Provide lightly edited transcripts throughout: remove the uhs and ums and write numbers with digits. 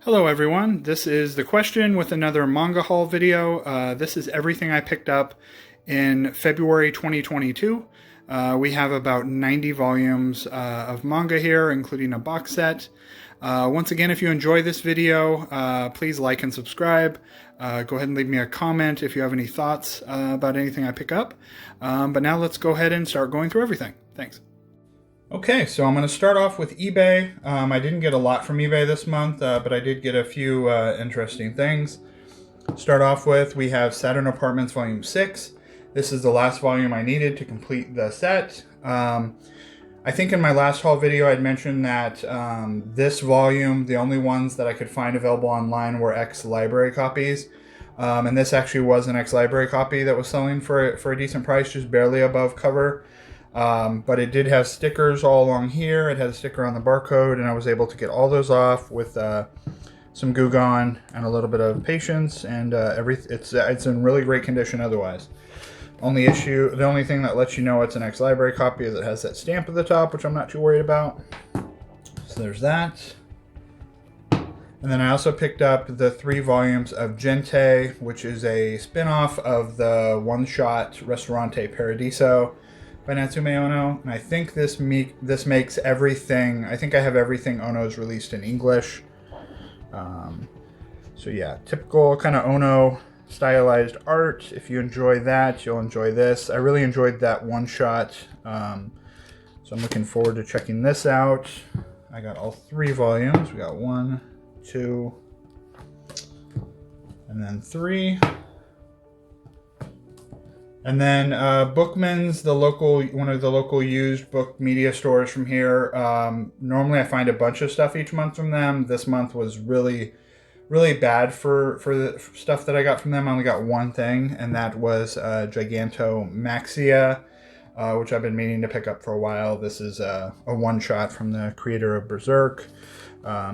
Hello everyone, this is The Question with another manga haul video. This is everything I picked up in February 2022. We have about 90 volumes of manga here, including a box set. Once again, if you enjoy this video, please like and subscribe. Go ahead and leave me a comment if you have any thoughts about anything I pick up. But now let's go ahead and start going through everything. Thanks. Okay, so I'm going to start off with eBay. I didn't get a lot from eBay this month, but I did get a few interesting things. Start off with, we have Saturn Apartments Volume 6. This is the last volume I needed to complete the set. I think in my last haul video I'd mentioned that this volume, the only ones that I could find available online were ex-library copies. And this actually was an ex-library copy that was selling for a decent price, just barely above cover. But it did have stickers all along here. It had a sticker on the barcode, and I was able to get all those off with some Goo Gone and a little bit of patience, and it's in really great condition otherwise. The only thing that lets you know it's an ex-library copy is it has that stamp at the top, which I'm not too worried about. So there's that. And then I also picked up the 3 volumes of Gente, which is a spin-off of the one-shot Ristorante Paradiso by Natsume Ono, and I think this makes everything. I think I have everything Ono's released in English. So yeah, typical kind of Ono stylized art. If you enjoy that, you'll enjoy this. I really enjoyed that one shot, so I'm looking forward to checking this out. I got all 3 volumes. We got 1, 2, and then 3. And then Bookman's, one of the local used book media stores from here. Normally I find a bunch of stuff each month from them. This month was really, really bad for the stuff that I got from them. I only got one thing, and that was Gigantomaxia, which I've been meaning to pick up for a while. This is a one-shot from the creator of Berserk.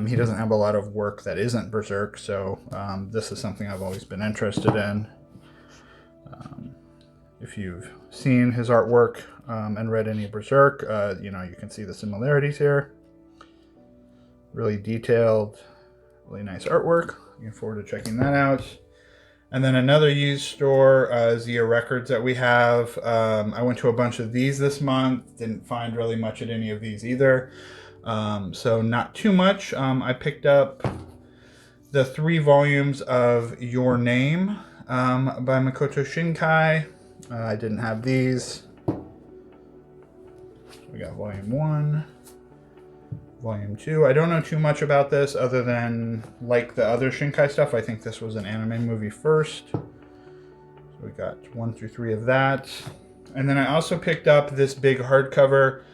He doesn't have a lot of work that isn't Berserk, so this is something I've always been interested in. If you've seen his artwork and read any Berserk, you can see the similarities here. Really detailed, really nice artwork. Looking forward to checking that out. And then another used store, Zia Records, that we have. I went to a bunch of these this month. Didn't find really much at any of these either. So not too much. I picked up the 3 volumes of Your Name by Makoto Shinkai. I didn't have these. We got Volume 1, Volume 2. I don't know too much about this other than, like the other Shinkai stuff, I think this was an anime movie first. So we got 1 through 3 of that. And then I also picked up this big hardcover.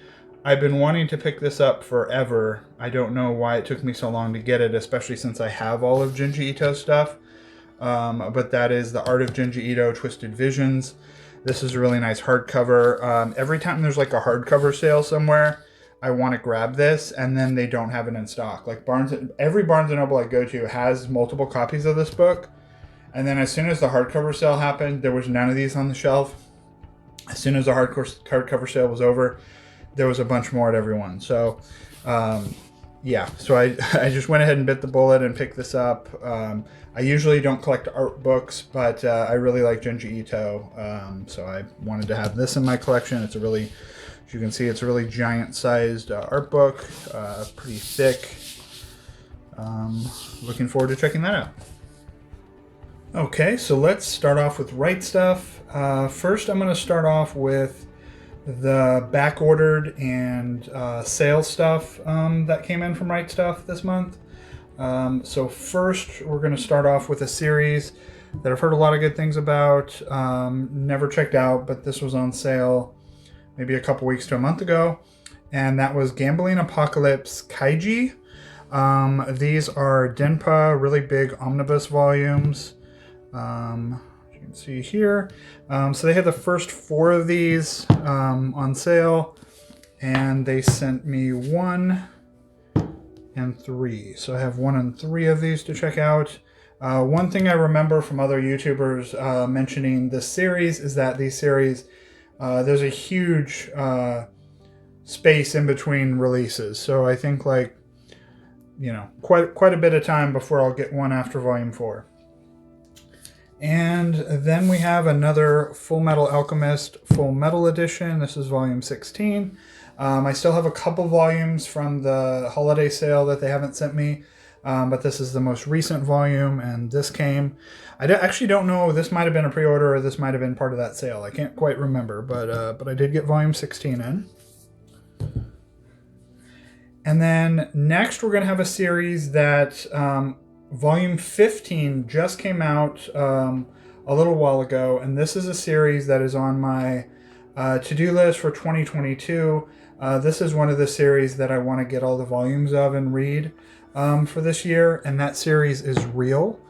I've been wanting to pick this up forever. I don't know why it took me so long to get it, especially since I have all of Junji Ito's stuff. But that is The Art of Junji Ito, Twisted Visions. This is a really nice hardcover. Every time there's like a hardcover sale somewhere, I want to grab this, and then they don't have it in stock. Like every Barnes & Noble I go to has multiple copies of this book, and then as soon as the hardcover sale happened, there was none of these on the shelf. As soon as the hardcover sale was over, there was a bunch more at everyone. So yeah, so I just went ahead and bit the bullet and picked this up. I usually don't collect art books, but I really like Junji Ito, so I wanted to have this in my collection. It's a really, as you can see, it's a really giant-sized art book, pretty thick. Looking forward to checking that out. Okay, so let's start off with Right Stuff. First, I'm going to start off with the back-ordered and sale stuff that came in from Right Stuff this month. So first, we're going to start off with a series that I've heard a lot of good things about, never checked out, but this was on sale maybe a couple weeks to a month ago, and that was Gambling Apocalypse Kaiji. These are Denpa, really big omnibus volumes. You can see here. So they had the first 4 of these on sale, and they sent me 1 and 3. So I have 1 and 3 of these to check out. One thing I remember from other YouTubers mentioning this series is that these series, there's a huge space in between releases. So I think like you know, quite a bit of time before I'll get one after volume 4. And then we have another Full Metal Alchemist Full Metal Edition. This is volume 16. I still have a couple volumes from the holiday sale that they haven't sent me, but this is the most recent volume, and this came. I actually don't know. This might have been a pre-order, or this might have been part of that sale. I can't quite remember, but I did get volume 16 in. And then next we're going to have a series that volume 15 just came out a little while ago, and this is a series that is on my to-do list for 2022. This is one of the series that I want to get all the volumes of and read for this year, and that series is Real.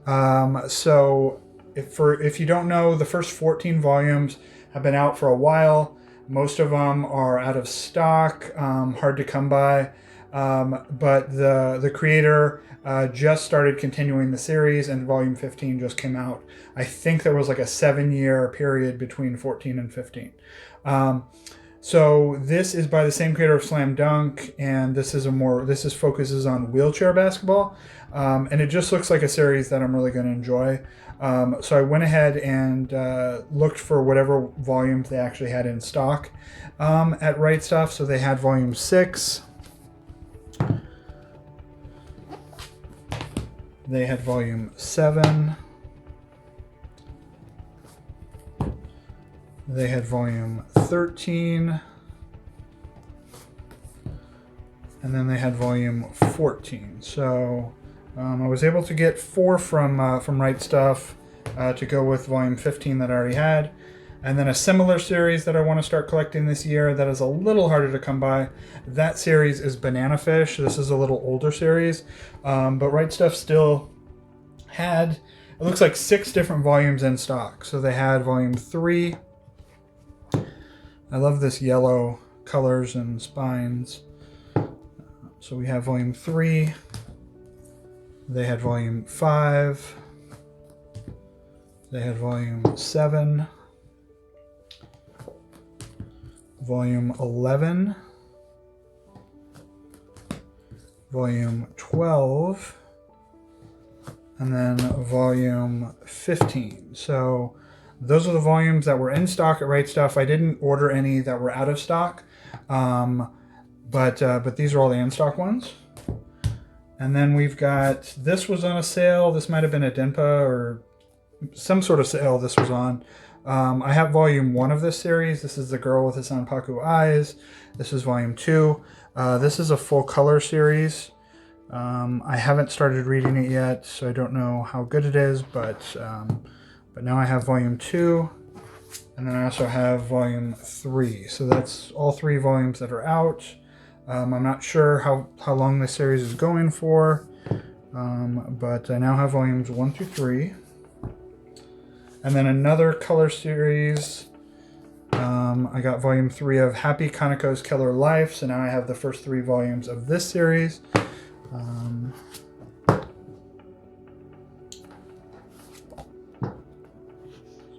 So if you don't know, the first 14 volumes have been out for a while. Most of them are out of stock, hard to come by, but the creator just started continuing the series, and volume 15 just came out. I think there was like a 7-year period between 14 and 15. So this is by the same creator of Slam Dunk, and this focuses on wheelchair basketball, and it just looks like a series that I'm really going to enjoy. So I went ahead and looked for whatever volumes they actually had in stock at Right Stuff. So they had volume 6. They had volume 7. They had volume 13. And then they had volume 14. So I was able to get 4 from Right Stuff to go with volume 15 that I already had. And then a similar series that I want to start collecting this year that is a little harder to come by. That series is Banana Fish. This is a little older series. But Right Stuff still had, it looks like 6 different volumes in stock. So they had volume 3. I love this yellow colors and spines. So we have volume 3. They had volume 5. They had volume 7. Volume 11. Volume 12. And then volume 15. So those are the volumes that were in stock at Right Stuff. I didn't order any that were out of stock. But these are all the in-stock ones. And then we've got, this was on a sale. This might have been a Denpa or some sort of sale this was on. I have volume 1 of this series. This is The Girl with the Sanpaku Eyes. This is volume 2. This is a full color series. I haven't started reading it yet, so I don't know how good it is, but now I have volume 2. And then I also have volume 3. So that's all 3 volumes that are out. I'm not sure how long this series is going for, but I now have volumes 1 through 3. And then another color series. I got volume 3 of Happy Kaneko's Killer Life, so now I have the first 3 volumes of this series.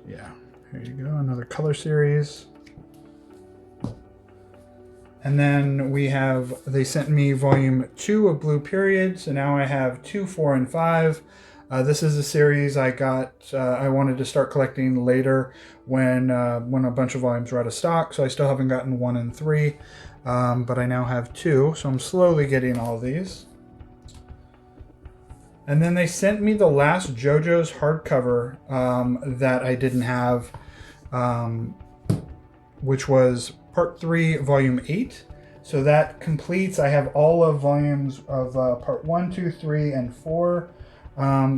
Yeah, here you go, another color series. And then they sent me volume 2 of Blue Period, so now I have 2, 4, and 5. This is a series I wanted to start collecting later when a bunch of volumes were out of stock, so I still haven't gotten 1 and 3, but I now have 2, so I'm slowly getting all of these. And then they sent me the last JoJo's hardcover that I didn't have, which was Part 3, Volume 8. So that completes, I have all of volumes of Part 1, 2, 3, and 4.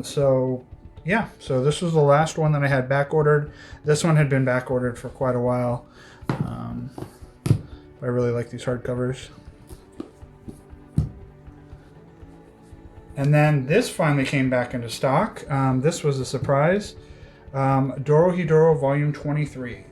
So yeah, so this was the last one that I had back ordered. This one had been back ordered for quite a while. I really like these hardcovers. And then this finally came back into stock. This was a surprise. Dorohedoro Volume 23.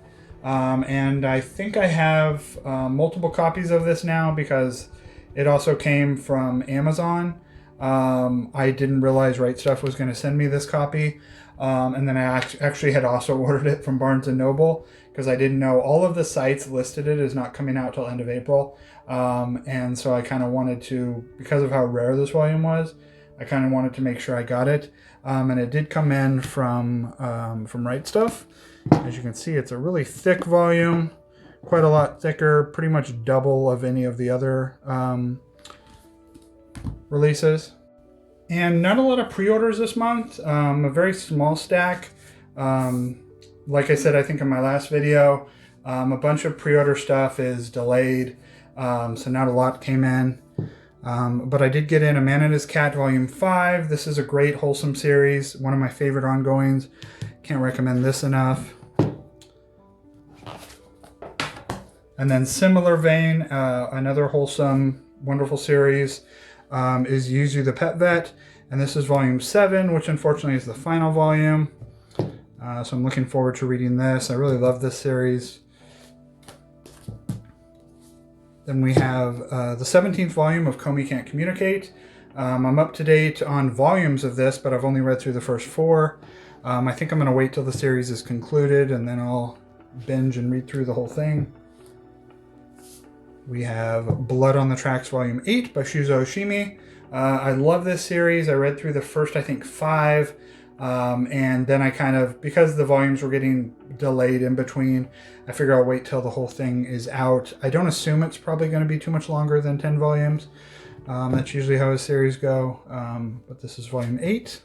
And I think I have multiple copies of this now because it also came from Amazon. I didn't realize Right Stuff was going to send me this copy. And then I actually had also ordered it from Barnes & Noble because I didn't know all of the sites listed it as not coming out till end of April. And so I kind of wanted to, because of how rare this volume was, I kind of wanted to make sure I got it. And it did come in from Right Stuff. As you can see, it's a really thick volume, quite a lot thicker, pretty much double of any of the other releases. And not a lot of pre-orders this month, a very small stack. Like I said, I think in my last video, a bunch of pre-order stuff is delayed, so not a lot came in. But I did get in A Man and His Cat Volume 5. This is a great wholesome series, one of my favorite ongoings. Can't recommend this enough. And then similar vein, another wholesome, wonderful series is Yuzu the Pet Vet. And this is Volume 7, which unfortunately is the final volume. So I'm looking forward to reading this. I really love this series. Then we have the 17th volume of Komi Can't Communicate. I'm up to date on volumes of this, but I've only read through the first 4. I think I'm going to wait till the series is concluded, and then I'll binge and read through the whole thing. We have Blood on the Tracks Volume 8 by Shuzo Oshimi. I love this series. I read through the first, I think, 5. And then I kind of, because the volumes were getting delayed in between, I figure I'll wait till the whole thing is out. I don't assume it's probably going to be too much longer than 10 volumes. That's usually how a series go. But this is Volume 8.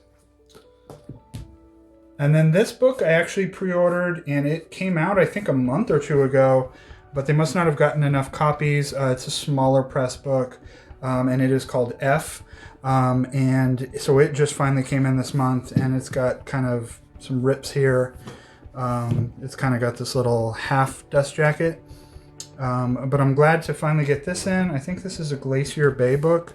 And then this book I actually pre-ordered, and it came out, I think, a month or 2 ago. But they must not have gotten enough copies. It's a smaller press book, and it is called F. And so it just finally came in this month, and it's got kind of some rips here. It's kind of got this little half dust jacket. But I'm glad to finally get this in. I think this is a Glacier Bay book.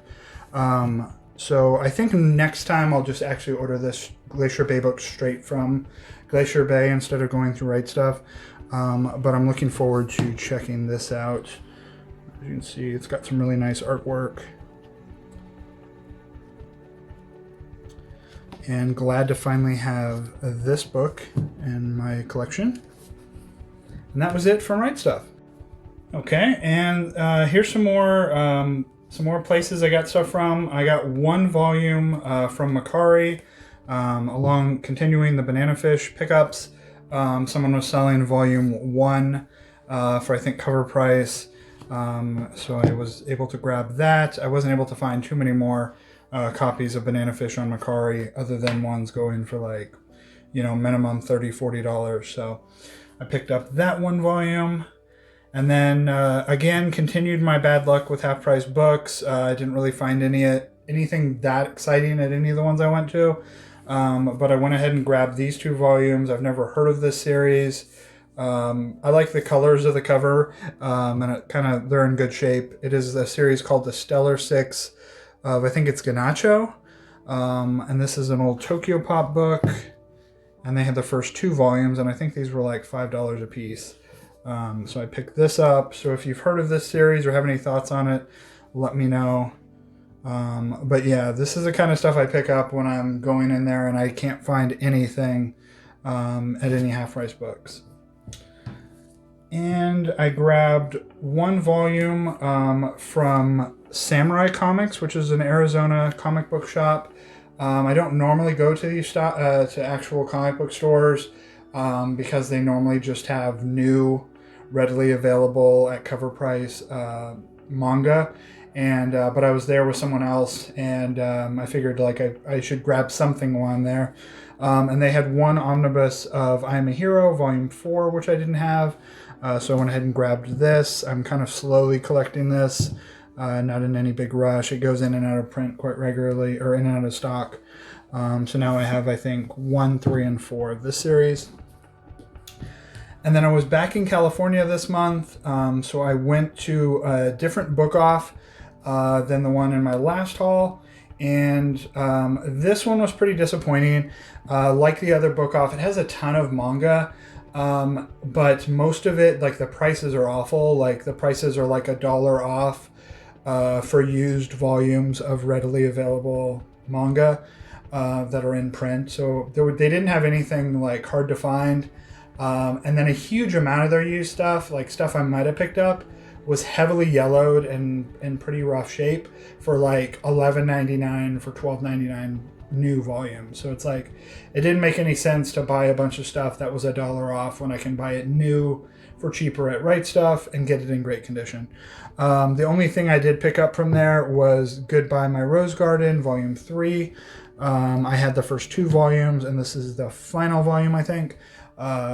So I think next time I'll just actually order this Glacier Bay book straight from Glacier Bay instead of going through Right Stuff. But I'm looking forward to checking this out. As you can see, it's got some really nice artwork. And glad to finally have this book in my collection. And that was it from Right Stuff. Okay, and here's some more places I got stuff from. I got one volume from Macari, continuing the Banana Fish pickups. Someone was selling volume 1 for, I think, cover price. So I was able to grab that. I wasn't able to find too many more copies of Banana Fish on Macari, other than ones going for like, minimum $30-$40. So I picked up that one volume. And then again, continued my bad luck with half price books. I didn't really find anything that exciting at any of the ones I went to. But I went ahead and grabbed these 2 volumes. I've never heard of this series. I like the colors of the cover, and they're in good shape. It is a series called the Stellar Six of, I think it's Ganacho. And this is an old Tokyo Pop book. And they had the first 2 volumes, and I think these were like $5 a piece. So I picked this up. So if you've heard of this series or have any thoughts on it, let me know. But yeah, this is the kind of stuff I pick up when I'm going in there and I can't find anything at any half-price books. And I grabbed one volume from Samurai Comics, which is an Arizona comic book shop. I don't normally go to these to actual comic book stores because they normally just have new, readily available at cover price manga. And but I was there with someone else, and I figured like I should grab something while I'm there. And they had one omnibus of I Am a Hero, Volume 4, which I didn't have. So I went ahead and grabbed this. I'm kind of slowly collecting this, not in any big rush. It goes in and out of print quite regularly, or in and out of stock. So now I have, I think, 1, 3, and 4 of this series. And then I was back in California this month, so I went to a different book off than the one in my last haul. And this one was pretty disappointing. Like the other book off, it has a ton of manga, but most of it, like the prices are awful. Like the prices are like $1 off for used volumes of readily available manga that are in print. So they didn't have anything like hard to find. And then a huge amount of their used stuff, like stuff I might have picked up, was heavily yellowed and in pretty rough shape for like $11.99 for $12.99 new volumes. So it's like, it didn't make any sense to buy a bunch of stuff that was $1 off when I can buy it new for cheaper at Right Stuff and get it in great condition. The only thing I did pick up from there was Goodbye My Rose Garden, Volume 3. I had the first 2 volumes, and this is the final volume, I think.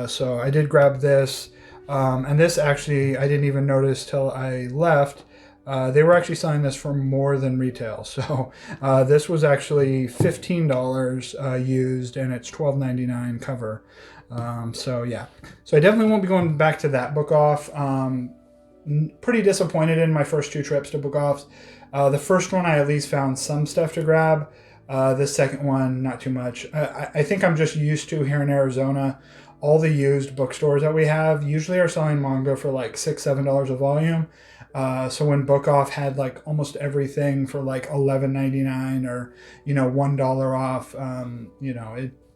So I did grab this. And this actually, I didn't even notice till I left. They were actually selling this for more than retail. So this was actually $15 used, and it's $12.99 cover. So yeah, so I definitely won't be going back to that book off. Pretty disappointed in my first 2 trips to book offs. The first one I at least found some stuff to grab. The second one, not too much. I think I'm just used to here in Arizona, all the used bookstores that we have usually are selling manga for like $6-7 a volume. So when Book Off had like almost everything for like $11.99 or, $1 off,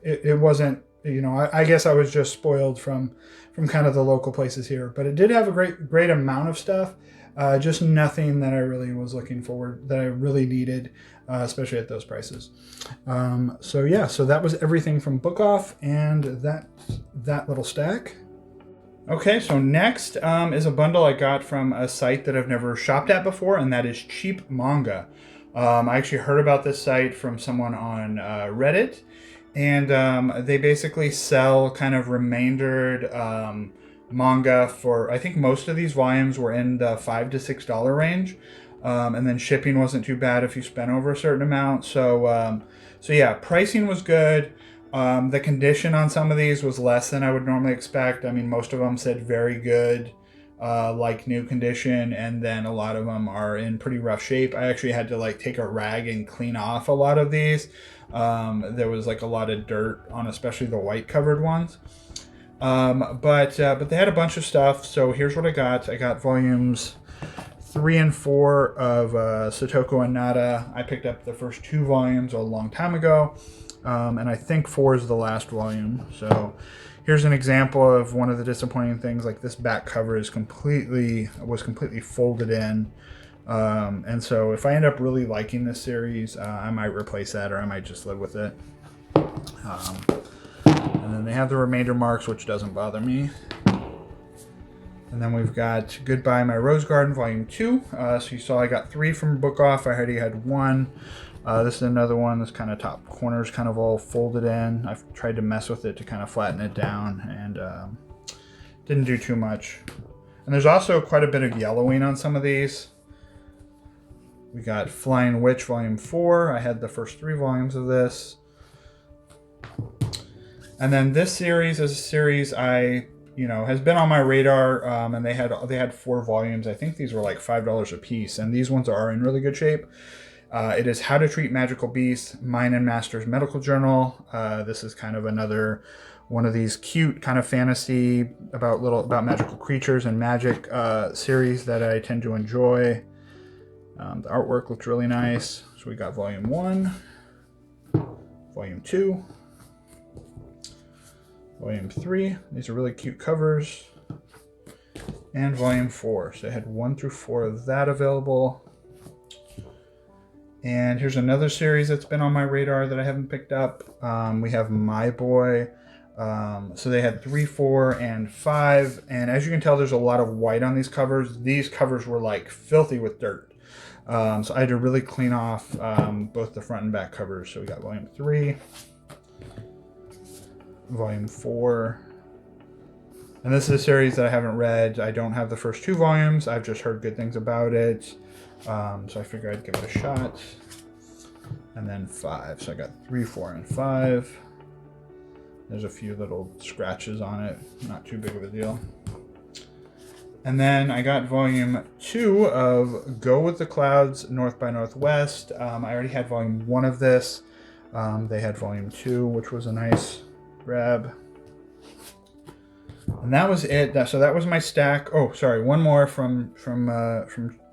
it wasn't, I guess I was just spoiled from kind of the local places here, but it did have a great amount of stuff. Just nothing that I really was looking forward, that I really needed, especially at those prices. So yeah, so that was everything from Book Off and that little stack. Okay, so next is a bundle I got from a site that I've never shopped at before, and that is Cheap Manga. I actually heard about this site from someone on Reddit, and they basically sell kind of remaindered manga for, I think most of these volumes were in the $5 to $6 range, and then shipping wasn't too bad if you spent over a certain amount. So yeah, pricing was good. The condition on some of these was less than I would normally expect. I mean, most of them said very good, like new condition, and then a lot of them are in pretty rough shape. I actually had to like take a rag and clean off a lot of these. There was like a lot of dirt on especially the white covered ones. But they had a bunch of stuff. So here's what I got. I got volumes 3 and 4 of Satoko and Nada. I picked up the first 2 volumes a long time ago. And I think 4 is the last volume. So here's an example of one of the disappointing things. Like this back cover was completely folded in. And so if I end up really liking this series, I might replace that, or I might just live with it. And then they have the remainder marks, which doesn't bother me. And then we've got Goodbye My Rose Garden, Volume 2. So you saw I got 3 from Book Off. I already had 1. This is another one. This kind of top corner is kind of all folded in. I've tried to mess with it to kind of flatten it down, and didn't do too much. And there's also quite a bit of yellowing on some of these. We got Flying Witch Volume 4. I had the first 3 volumes of this. And then this series is a series has been on my radar, and they had 4 volumes. I think these were like $5 a piece, and these ones are in really good shape. It is How to Treat Magical Beasts, Mine and Master's Medical Journal. This is kind of another one of these cute kind of fantasy about magical creatures and magic series that I tend to enjoy. The artwork looks really nice. So we got Volume 1, Volume 2, Volume 3. These are really cute covers. And Volume 4. So I had 1 through 4 of that available. And here's another series that's been on my radar that I haven't picked up. We have My Boy. So they had 3, 4, and 5. And as you can tell, there's a lot of white on these covers. These covers were like filthy with dirt. So I had to really clean off both the front and back covers. So we got Volume 3, Volume 4. And this is a series that I haven't read. I don't have the first 2 volumes. I've just heard good things about it. So I figured I'd give it a shot. And then 5. So I got 3, 4, and 5. There's a few little scratches on it. Not too big of a deal. And then I got Volume 2 of Go With the Clouds, North by Northwest. I already had Volume 1 of this. They had Volume 2, which was a nice grab. And that was it. So that was my stack. Oh, sorry, one more from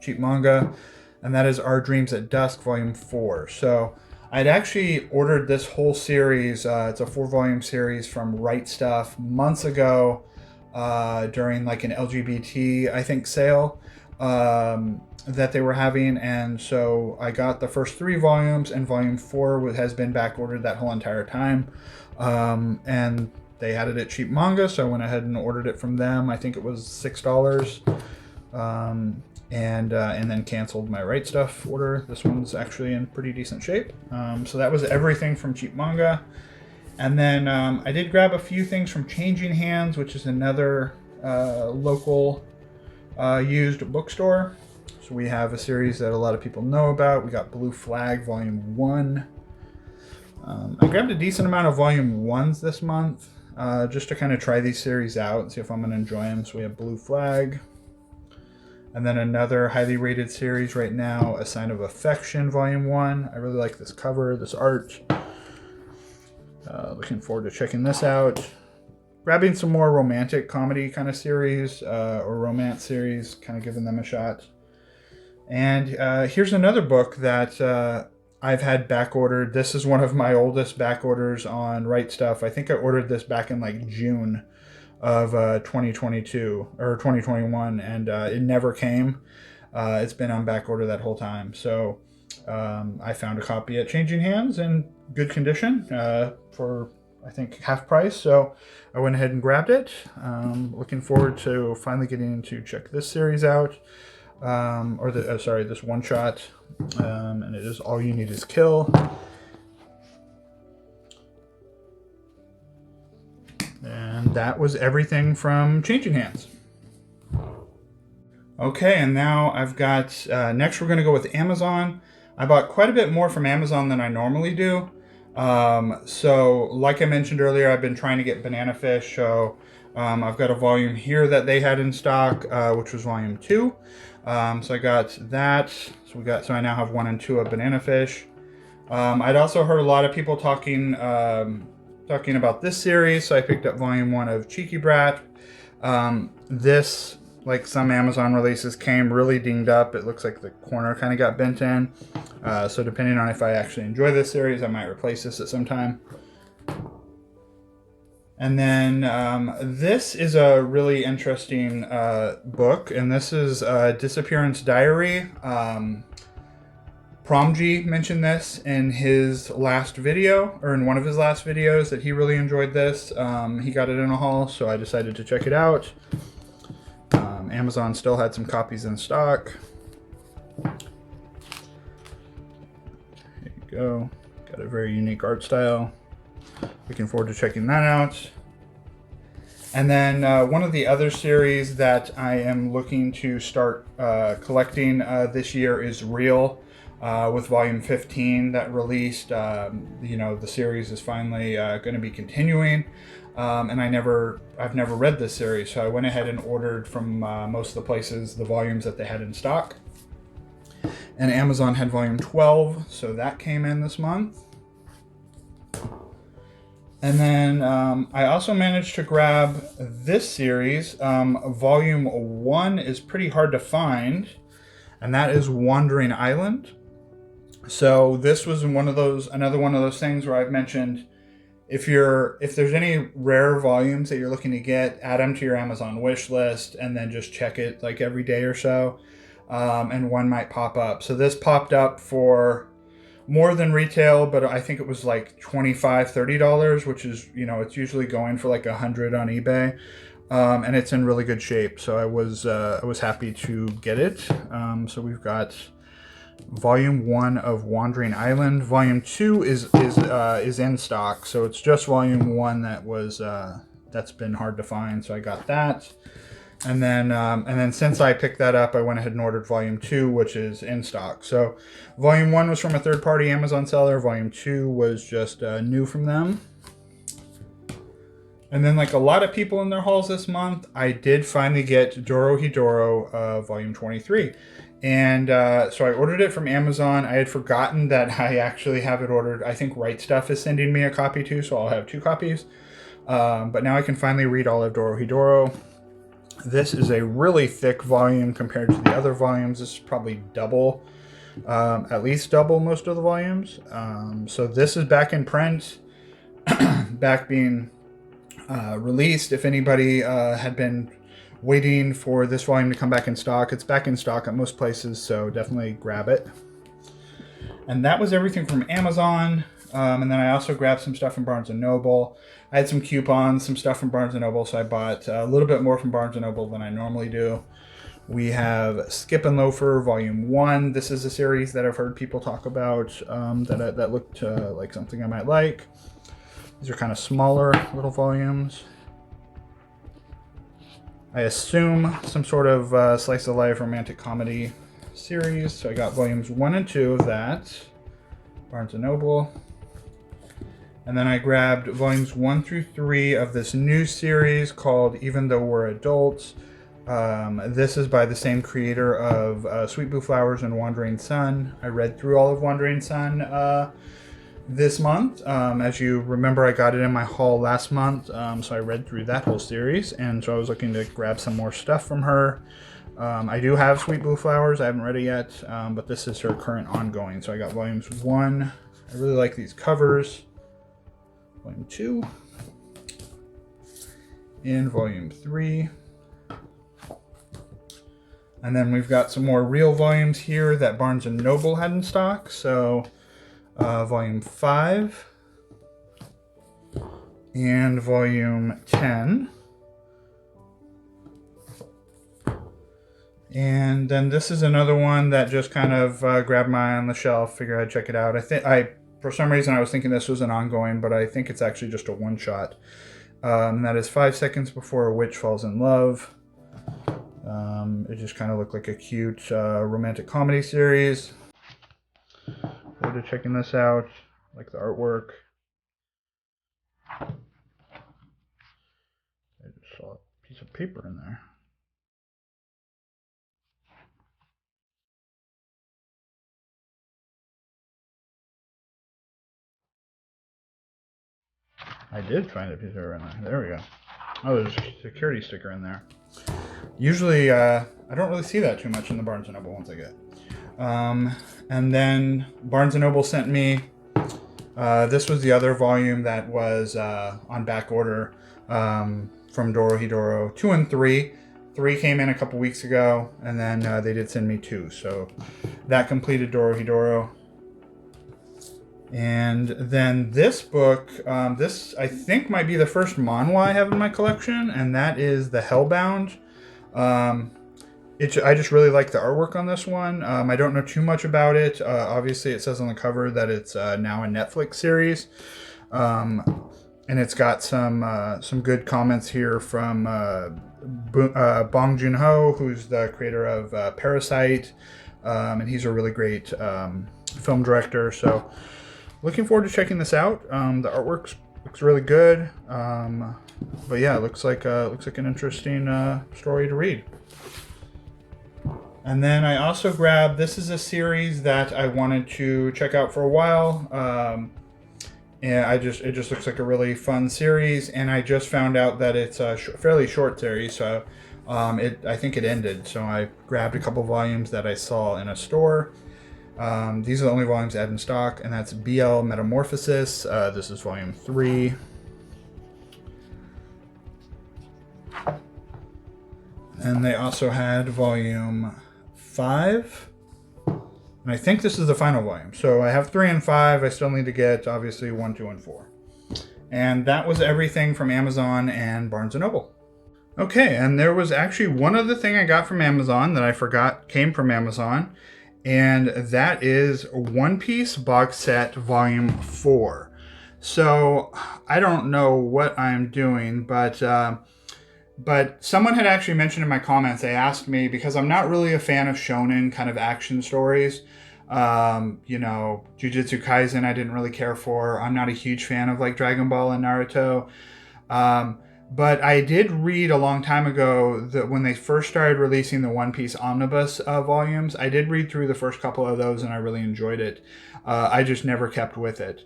Cheap Manga. and that is Our Dreams at Dusk, Volume 4. So I'd actually ordered this whole series. It's a 4-volume series from Right Stuff months ago during like an LGBT, I think, sale that they were having. And so I got the first 3 volumes, and Volume 4 has been back ordered that whole entire time. And they had it at Cheap Manga, so I went ahead and ordered it from them. I think it was $6. And then canceled my Right Stuff order. This one's actually in pretty decent shape. So that was everything from Cheap Manga. And then I did grab a few things from Changing Hands, which is another local used bookstore. So we have a series that a lot of people know about. We got Blue Flag Volume 1. I grabbed a decent amount of Volume 1s this month, just to kind of try these series out and see if I'm going to enjoy them. So we have Blue Flag. And then another highly rated series right now, A Sign of Affection, Volume 1. I really like this cover, this art. Looking forward to checking this out. Grabbing some more romantic comedy kind of series, or romance series, kind of giving them a shot. And here's another book that I've had back ordered. This is one of my oldest back orders on Right Stuff. I think I ordered this back in like June of 2022 or 2021, and it never came. It's been on back order that whole time. So I found a copy at Changing Hands in good condition for I think half price. So I went ahead and grabbed it. Looking forward to finally getting to check this series out, this one shot, and it is All You Need Is Kill. And that was everything from Changing Hands. Okay, and now I've got, next we're going to go with Amazon. I bought quite a bit more from Amazon than I normally do. So like I mentioned earlier, I've been trying to get Banana Fish. So I've got a volume here that they had in stock, which was Volume 2. So I got that. So I now have 1 and 2 of Banana Fish. I'd also heard a lot of people talking about this series, so I picked up Volume 1 of Cheeky Brat. This, like some Amazon releases, came really dinged up. It looks like the corner kind of got bent in. So depending on if I actually enjoy this series, I might replace this at some time. And then this is a really interesting book, and this is Disappearance Diary. Promji mentioned this in his last video, or in one of his last videos, that he really enjoyed this. He got it in a haul, so I decided to check it out. Amazon still had some copies in stock. There you go. Got a very unique art style. Looking forward to checking that out. And then one of the other series that I am looking to start collecting this year is Real. With Volume 15 that released, the series is finally going to be continuing, and I've never read this series, so I went ahead and ordered from most of the places the volumes that they had in stock. And Amazon had Volume 12, so that came in this month. And then I also managed to grab this series. Volume 1 is pretty hard to find, and that is Wandering Island. So this was another one of those things where I've mentioned, if there's any rare volumes that you're looking to get, add them to your Amazon wish list, and then just check it like every day or so, and one might pop up. So this popped up for more than retail, but I think it was like $25-$30, which is, it's usually going for like $100 on eBay. And it's in really good shape, so I was happy to get it. So we've got Volume 1 of Wandering Island. Volume 2 is in stock, so it's just Volume 1 that's been hard to find, so I got that. And then since I picked that up, I went ahead and ordered Volume 2, which is in stock. So Volume 1 was from a third-party Amazon seller. Volume 2 was just new from them. And then, like a lot of people in their hauls this month, I did finally get Dorohedoro Volume 23. And so I ordered it from Amazon. I had forgotten that I actually have it ordered. I think Right Stuff is sending me a copy too, so I'll have 2 copies. But now I can finally read all of Dorohedoro. This is a really thick volume compared to the other volumes. This is probably double at least double most of the volumes. So this is back in print, back being released. If anybody had been waiting for this volume to come back in stock, it's back in stock at most places, so definitely grab it. And that was everything from Amazon. And then I also grabbed some stuff from Barnes & Noble. I had some coupons, some stuff from Barnes & Noble, so I bought a little bit more from Barnes & Noble than I normally do. We have Skip and Loafer Volume 1. This is a series that I've heard people talk about that looked like something I might like. These are kind of smaller little volumes. I assume some sort of slice of life romantic comedy series. So I got volumes 1 and 2 of that, Barnes & Noble. And then I grabbed volumes 1 through 3 of this new series called Even Though We're Adults. This is by the same creator of Sweet Blue Flowers and Wandering Sun. I read through all of Wandering Sun this month. As you remember, I got it in my haul last month, so I read through that whole series, and so I was looking to grab some more stuff from her. I do have Sweet Blue Flowers. I haven't read it yet, but this is her current ongoing. So I got volumes 1. I really like these covers. Volume 2. And volume 3. And then we've got some more real volumes here that Barnes & Noble had in stock. So volume 5 and volume 10. And then this is another one that just kind of grabbed my eye on the shelf. Figured I'd check it out. For some reason I was thinking this was an ongoing, but I think it's actually just a one-shot. And that is 5 Seconds Before a Witch Falls in Love. It just kind of looked like a cute romantic comedy series. Forward to checking this out. Like the artwork. I just saw a piece of paper in there. I did find a piece of paper in there. There we go. Oh, there's a security sticker in there. Usually, I don't really see that too much in the Barnes & Noble ones I get. And then Barnes & Noble sent me, this was the other volume that was on back order from Dorohedoro. 2 and 3. 3 came in a couple weeks ago, and then they did send me 2. So that completed Dorohedoro. And then this book, this I think might be the first manhwa I have in my collection, and that is the Hellbound. I just really like the artwork on this one. I don't know too much about it. Obviously, it says on the cover that it's now a Netflix series, and it's got some good comments here from Bong Joon-ho, who's the creator of Parasite, and he's a really great film director. So, looking forward to checking this out. The artwork looks really good, but yeah, it looks like an interesting story to read. And then I also grabbed, this is a series that I wanted to check out for a while. And it just looks like a really fun series, and I just found out that it's a fairly short series, so I think it ended. So I grabbed a couple volumes that I saw in a store. These are the only volumes I had in stock, and that's BL Metamorphosis. This is volume 3. And they also had volume 5. And I think this is the final volume. So I have 3 and 5. I still need to get, obviously, 1, 2, and 4. And that was everything from Amazon and Barnes & Noble. Okay, and there was actually one other thing I got from Amazon that I forgot came from Amazon. And that is One Piece box set volume 4. So I don't know what I'm doing, but someone had actually mentioned in my comments, they asked me, because I'm not really a fan of shonen kind of action stories. Jujutsu Kaisen I didn't really care for. I'm not a huge fan of like Dragon Ball and Naruto. But I did read a long time ago that when they first started releasing the One Piece omnibus volumes, I did read through the first couple of those and I really enjoyed it. I just never kept with it.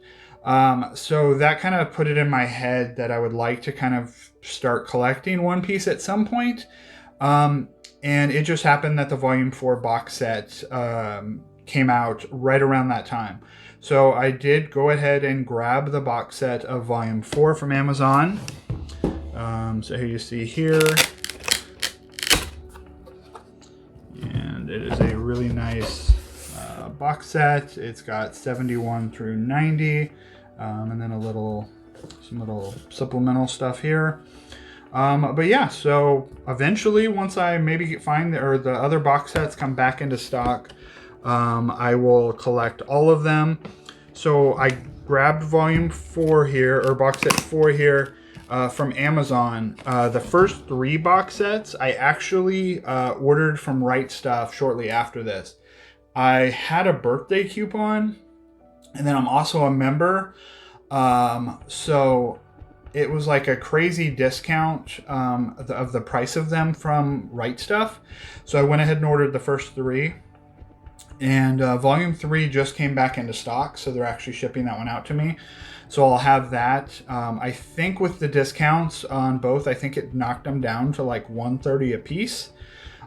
So that kind of put it in my head that I would like to kind of start collecting One Piece at some point. And it just happened that the Volume 4 box set came out right around that time. So I did go ahead and grab the box set of Volume 4 from Amazon. So here you see here. And it is a really nice box set. It's got 71 through 90, and then some little supplemental stuff here. But yeah, so eventually, once I maybe find the other box sets come back into stock, I will collect all of them. So I grabbed Volume 4 here, or box set 4 here, from Amazon. The first 3 box sets I actually ordered from Right Stuff shortly after this. I had a birthday coupon, and then I'm also a member, so it was like a crazy discount of the price of them from Right Stuff. So I went ahead and ordered the first 3. And Volume 3 just came back into stock, so they're actually shipping that one out to me. So I'll have that. I think with the discounts on both, I think it knocked them down to like $130 a piece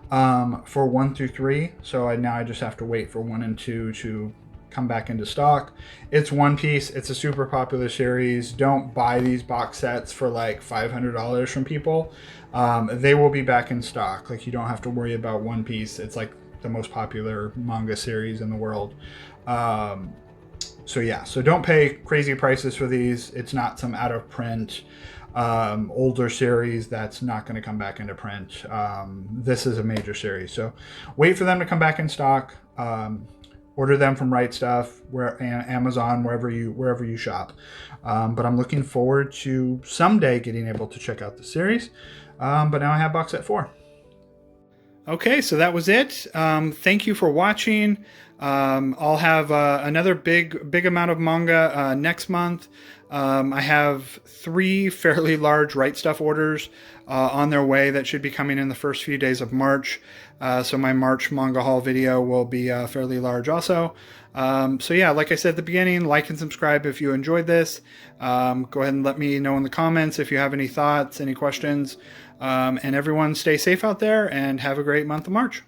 for 1 through 3. So now I just have to wait for 1 and 2 to come back into stock. It's One Piece. It's a super popular series. Don't buy these box sets for like $500 from people. They will be back in stock. Like, you don't have to worry about One Piece. It's like the most popular manga series in the world. So yeah, so don't pay crazy prices for these. It's not some out of print older series that's not going to come back into print. This is a major series, so wait for them to come back in stock. Order them from Right Stuff, Amazon, wherever you shop. But I'm looking forward to someday getting able to check out the series. But now I have box set 4. Okay, so that was it. Thank you for watching. I'll have another big amount of manga next month. I have 3 fairly large Right Stuff orders on their way that should be coming in the first few days of March. So my March manga haul video will be fairly large also. So yeah, like I said at the beginning, like and subscribe if you enjoyed this. Go ahead and let me know in the comments if you have any thoughts, any questions. And everyone stay safe out there and have a great month of March.